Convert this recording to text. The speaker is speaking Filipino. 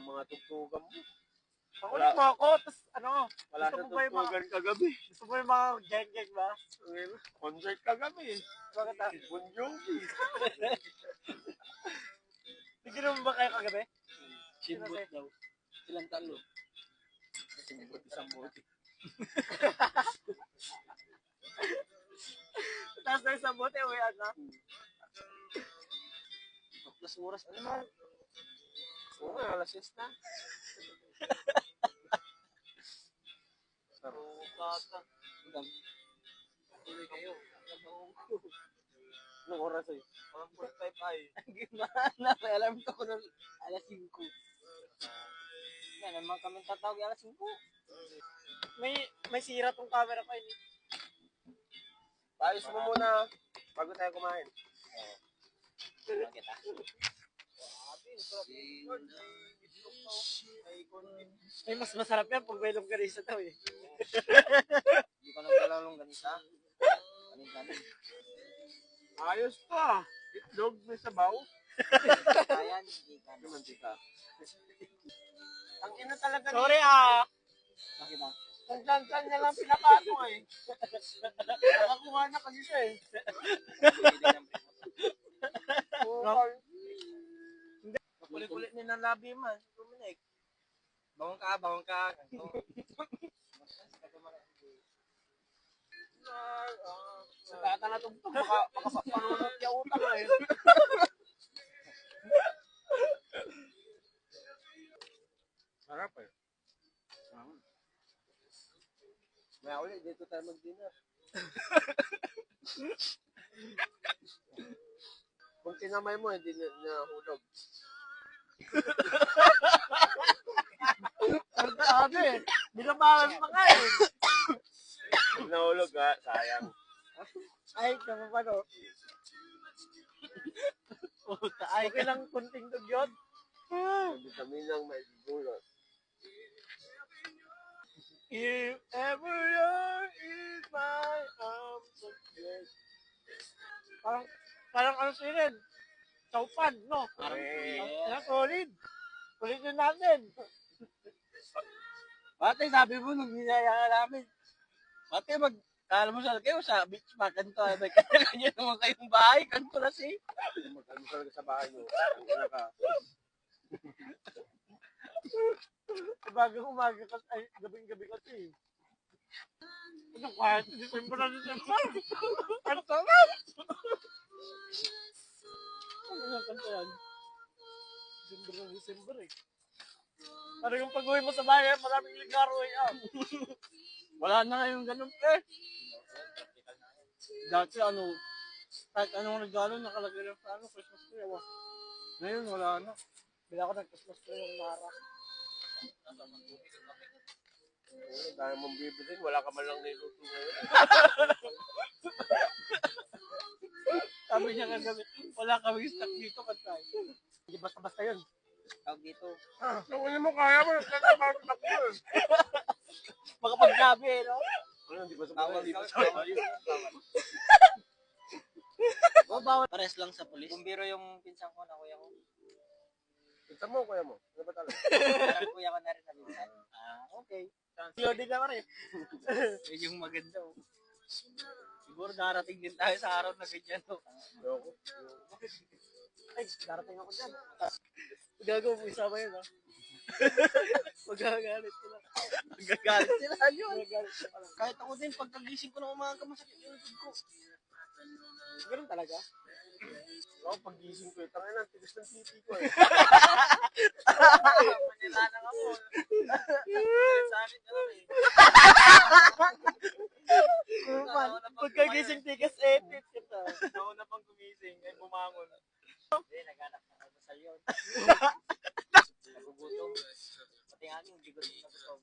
mga tugtugan mo. Pakulit mo ako, tapos ano, Wala gusto na mo ba yung mga, tugtugan kagabi. gusto mo yung mga geng-geng ba? Concert kagabi. Bakit ah? Bon Jovi. Naginom ba kayo kagabi? Simbot daw. Silang talo. Simbot isang bote. Tapos na isang bote, uwian na. Plus oras, ano man? Oo nga, alas 6 na. Sarukata. Tuloy kayo. Anong oras eh? 1:45 ay. Gimana? May alarm ko nun. Alas 5. Yan naman kami tatawag alas 5. May sira tong camera ko ini. Ayos mo muna bago tayo kumain. Kita. Ay, mas masarap yan pag may longganisa daw eh. Hindi ko nagkalalong ganisa. Kanin-kanin. Ayos pa. Itlog may sabaw. Ayan, hindi ka. Mantika. Ang ina talaga. Sorry ah. Bakit ah? Ang dyan niya lang pinapato eh. Nakakuha na kasi siya eh. Kulit-kulit ni ng labi man. Dominic. Bangon ka, bangon ka. Sa data na tugtog, makapagpanunod niya utang eh. Sarap eh. Maya ulit, dito tayo mag-dinner. Kung tinamay mo, hindi na hulog. Ang sabi eh. Binabalan pa nga eh. Nahulog ha, sayang. Ay, kama pa no. Okay lang kunting dugyot. Vitamin lang may dulot. If ever you're in my arms again. Parang ano sinin? Saupan, no? Solid. Solid yun natin. Bate, sabi mo nung ginaya namin. Bate, mag-almusal kayo sa beach park. Ganito, may kanya-kanya naman kayong bahay. Ganito na si. Mag-almusal ka sa bahay mo. Ano ka? Bagang umaga kasi, ay, gabing-gabi kasi. Ano kahit December na December? Ano sarap? Ano nga kanta yan? December na December eh. Ano yung pag-uwi mo sa bahay, maraming ligaro eh. Wala na ngayon ganun eh. Dati ano, kahit anong regalo nakalagay lang sa ano, Christmas tree. Ngayon wala na. Bila ako nag-Christmas tree yung Mara. Dahil mong bibilin, wala ka man lang niluto ngayon. Sabi niya kagabi, wala kami stock dito katay. Hindi basta-basta yun. Tawag dito. Kung hindi mo kaya mo, nagkakabagtak yun. Baka paggabi eh, no? Ano, hindi ba sa Bawal mga ka. Bawal. Pares lang sa pulis. Bumbiro yung pinsang ko na kuya ko. Pinta mo, kuya mo. Ano ba talaga? Parang kuya ko na rin na pinsan. Okay. Yun din naman eh. Yun yung maganda. Oh. Siguro darating din tayo sa araw na ganyan. Oh. Loko. Ay, darating ako dyan. Gagawa mo, isama yun, ha? Magagalit sila. Magagalit sila yun. Magagalit sila. Kahit ako din, pagkagising ko ng umaga, masakit yung likod ko. Ganun talaga? Ako, pag-gising ko, tangin lang, tigas ng titi ko eh. Manilanang ako. Sa akin ka lang eh. Pagkagising tigas edit kita. Nauna pang gumising, ay bumangon. Hindi, naghanap na ako sa iyo. Nagugutom. Pati nga yung bigot na gutom.